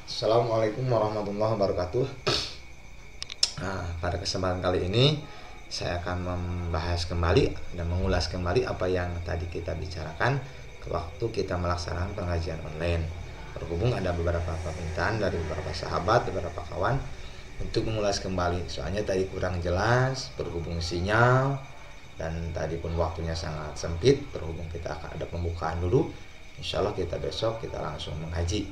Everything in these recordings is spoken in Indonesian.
Assalamualaikum warahmatullahi wabarakatuh. Pada kesempatan kali ini saya akan membahas kembali dan mengulas kembali apa yang tadi kita bicarakan waktu kita melaksanakan pengajian online. Berhubung ada beberapa permintaan dari beberapa sahabat, beberapa kawan untuk mengulas kembali. Soalnya tadi kurang jelas berhubung sinyal dan tadi pun waktunya sangat sempit. Berhubung kita akan ada pembukaan dulu. Insya Allah kita besok kita langsung mengaji.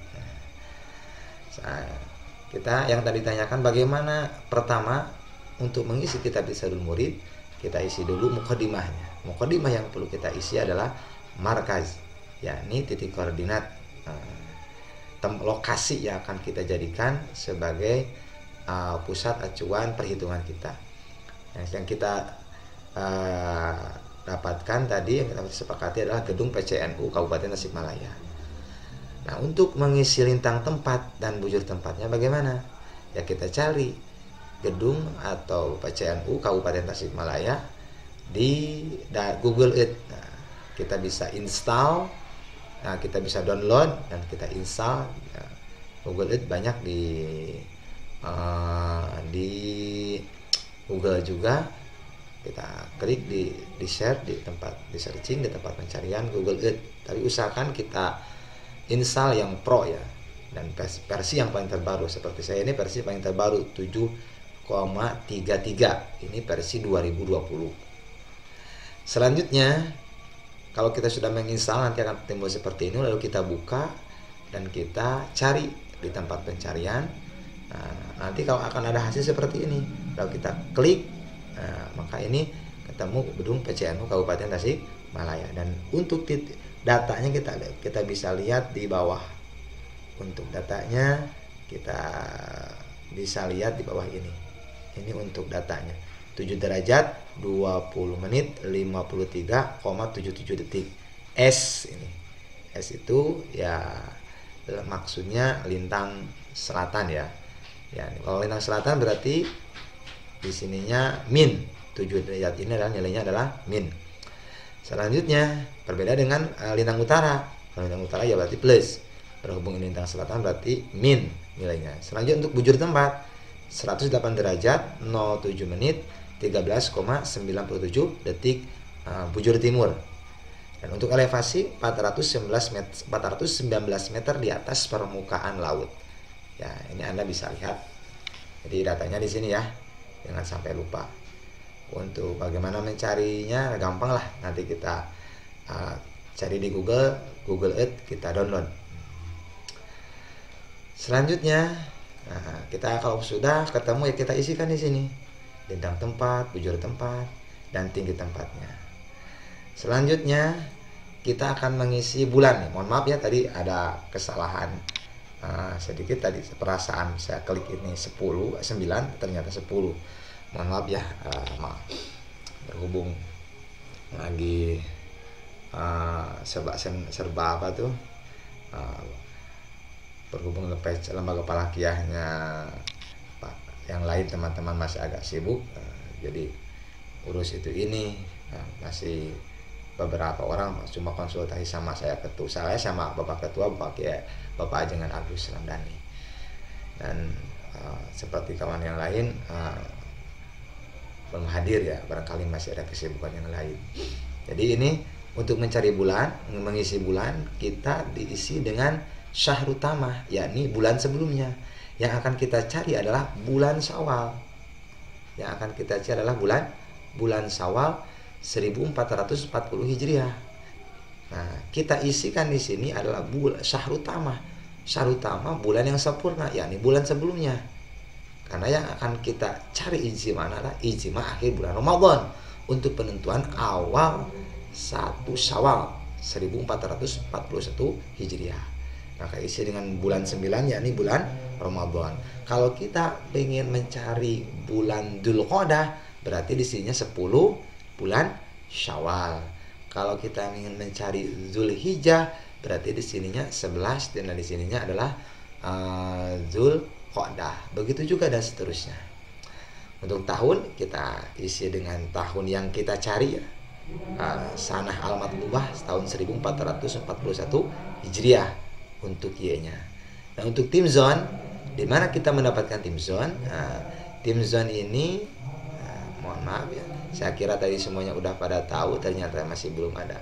Kita yang tadi tanyakan bagaimana pertama untuk mengisi kitab Irsyadul Murid, kita isi dulu mukadimahnya. Mukadimah yang perlu kita isi adalah markaz, yakni titik koordinat, lokasi yang akan kita jadikan sebagai pusat acuan perhitungan kita. Yang kita dapatkan tadi, yang kita sepakati adalah gedung PCNU Kabupaten Tasikmalaya. Nah, untuk mengisi lintang tempat dan bujur tempatnya bagaimana? Ya kita cari gedung atau PCNU Kabupaten Tasikmalaya di Google Earth. Nah, kita bisa install, kita bisa download dan kita install. Google Earth banyak di Google juga. Kita klik di share di tempat di searching di tempat pencarian Google Earth. Tapi usahakan kita install yang pro ya, dan versi yang paling terbaru. Seperti saya ini versi paling terbaru 7,33, ini versi 2020. Selanjutnya kalau kita sudah menginstal nanti akan timbul seperti ini, lalu kita buka dan kita cari di tempat pencarian. Nanti kalau akan ada hasil seperti ini, lalu kita klik, maka ini ketemu gedung PCNU Kabupaten Tasikmalaya. Dan untuk datanya kita bisa lihat di bawah. Untuk datanya kita bisa lihat di bawah ini. Ini untuk datanya. 7 derajat 20 menit 53,77 detik. S ini. S itu ya maksudnya lintang selatan ya. Ya, kalau lintang selatan berarti di sininya min. 7 derajat ini adalah nilainya adalah min. Selanjutnya berbeda dengan lintang utara. Kalau lintang utara ya berarti plus. Berhubung ini lintang selatan berarti min nilainya. Selanjutnya untuk bujur tempat 108 derajat 07 menit 13,97 detik bujur timur. Dan untuk elevasi 419 meter di atas permukaan laut. Ya, ini Anda bisa lihat. Jadi datanya di sini ya. Jangan sampai lupa. Untuk bagaimana mencarinya gampang lah, nanti kita cari di Google Earth, kita download. Selanjutnya kita kalau sudah ketemu ya kita isikan di sini lintang tempat, bujur tempat, dan tinggi tempatnya. Selanjutnya kita akan mengisi bulan nih. Mohon maaf ya tadi ada kesalahan sedikit tadi, perasaan saya klik ini 9 ternyata 10. Mohon maaf ya, maaf. Berhubung lagi serba apa tuh, berhubung lembaga falakiyahnya yang lain teman-teman masih agak sibuk, jadi urus itu ini. Masih beberapa orang cuma konsultasi sama saya sama Bapak Ketua, Bapak Ajengan Agus Ramdhani, dan seperti kawan yang lain belum hadir ya, barangkali masih ada kesibukan yang lain. Jadi ini untuk mencari bulan, mengisi bulan, kita diisi dengan syahrut tamah, yakni bulan sebelumnya. Yang akan kita cari adalah bulan Syawal. Yang akan kita cari adalah bulan Syawal 1440 Hijriah. Nah, kita isikan di sini adalah syahrut tamah. Syahrut tamah bulan yang sempurna, yakni bulan sebelumnya. Karena yang akan kita cari ijma adalah ijma akhir bulan Ramadan untuk penentuan awal 1 Syawal 1441 Hijriah. Maka isi dengan bulan 9 yakni bulan Ramadan. Kalau kita ingin mencari bulan Dzulqa'dah berarti di sininya 10 bulan Syawal. Kalau kita ingin mencari Zulhijjah berarti di sininya 11 dan di sininya adalah Dzulqa'dah. Begitu juga dan seterusnya. Untuk tahun kita isi dengan tahun yang kita cari ya. Sanah al-Matlubah tahun 1441 Hijriah untuk Y-nya. Nah, untuk tim zone, di mana kita mendapatkan tim zone? Nah, tim zone ini, mohon maaf ya, saya kira tadi semuanya udah pada tahu, ternyata masih belum ada.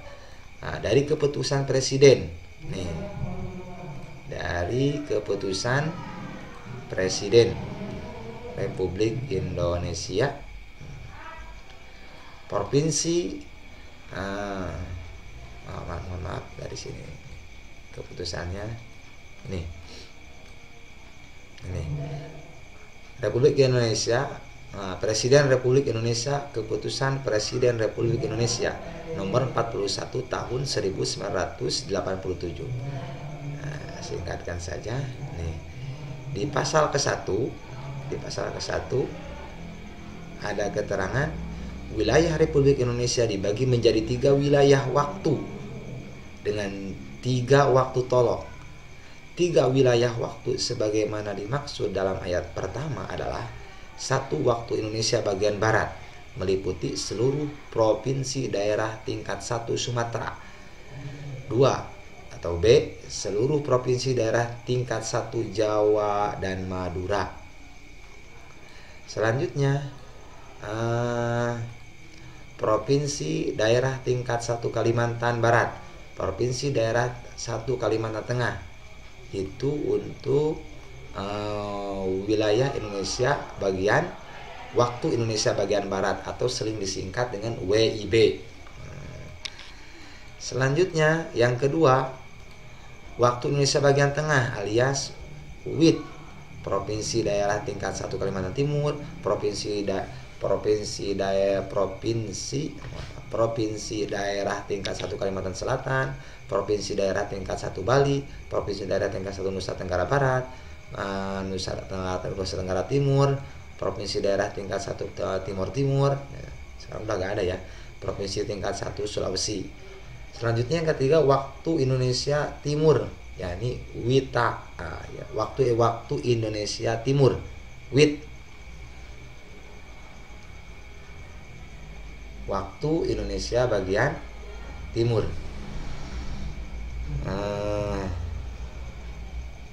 Nah, dari keputusan presiden, nih, dari keputusan presiden Republik Indonesia, provinsi, mohon maaf dari sini keputusannya, ini Republik Indonesia, Presiden Republik Indonesia, keputusan Presiden Republik Indonesia nomor 41 tahun 1987. Nah, singkatkan saja, nih, di pasal ke-1 ada keterangan wilayah Republik Indonesia dibagi menjadi 3 wilayah waktu dengan 3 waktu tolok. 3 wilayah waktu sebagaimana dimaksud dalam ayat pertama adalah: 1. Waktu Indonesia bagian Barat, meliputi seluruh provinsi daerah tingkat 1 Sumatera. 2. Atau B, seluruh provinsi daerah tingkat 1 Jawa dan Madura. Selanjutnya, provinsi daerah tingkat 1 Kalimantan Barat, provinsi daerah 1 Kalimantan Tengah. Itu untuk wilayah Indonesia bagian waktu Indonesia bagian Barat, atau sering disingkat dengan WIB. Selanjutnya, yang kedua, waktu Indonesia bagian Tengah alias WIT, provinsi daerah tingkat 1 Kalimantan Timur, provinsi daerah tingkat 1 Kalimantan Selatan, provinsi daerah tingkat 1 Bali, provinsi daerah tingkat 1 Nusa Tenggara Barat, Nusa Tenggara Timur, provinsi daerah tingkat 1 Timur Timur. Sekarang udah gak ada ya. Provinsi tingkat 1 Sulawesi. Selanjutnya yang ketiga, waktu Indonesia Timur, yakni WITA. Waktu Indonesia Timur, WIT. Waktu Indonesia bagian Timur,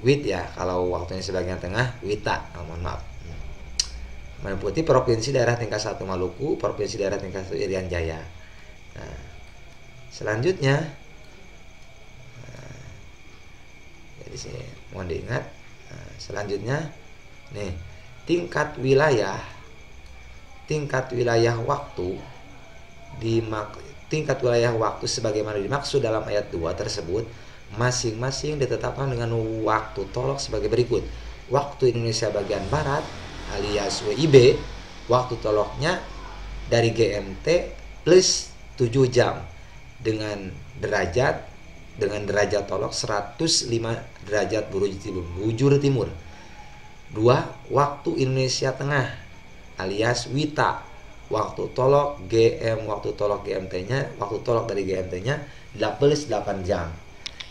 WIT ya. Kalau waktunya sebagian tengah, WITA. Mohon maaf. Meliputi provinsi daerah tingkat 1 Maluku, provinsi daerah tingkat 1 Irian Jaya. Nah, selanjutnya, jadi sini mohon diingat. Selanjutnya, nih, tingkat wilayah waktu sebagaimana dimaksud dalam ayat 2 tersebut masing-masing ditetapkan dengan waktu tolok sebagai berikut. Waktu Indonesia bagian Barat alias WIB, waktu toloknya dari GMT plus 7 jam dengan derajat tolok 105 derajat bujur timur. 2. Waktu Indonesia Tengah alias WITA, waktu tolok GMT-nya, waktu tolok dari GMT-nya 8 jam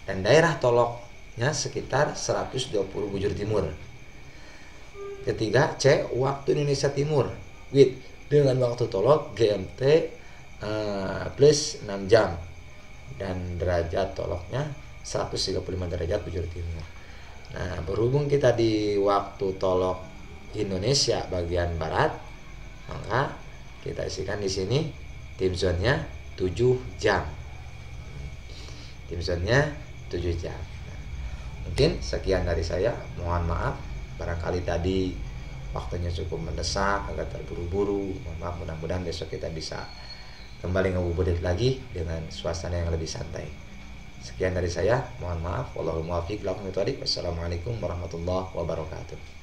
dan daerah toloknya sekitar 120 bujur timur. Ketiga, C, waktu Indonesia Timur WIT dengan waktu tolok GMT plus 6 jam dan derajat toloknya 135 derajat bujur timur. Nah, berhubung kita di waktu tolok Indonesia bagian Barat, maka kita isikan di sini time zone-nya 7 jam. Time zone-nya 7 jam. Mungkin sekian dari saya. Mohon maaf barangkali tadi waktunya cukup mendesak, agak terburu-buru. Mohon maaf, mudah-mudahan besok kita bisa kembali ngabuburit lagi dengan suasana yang lebih santai. Sekian dari saya. Mohon maaf. Wallahul muwaffiq. Wassalamualaikum warahmatullahi wabarakatuh.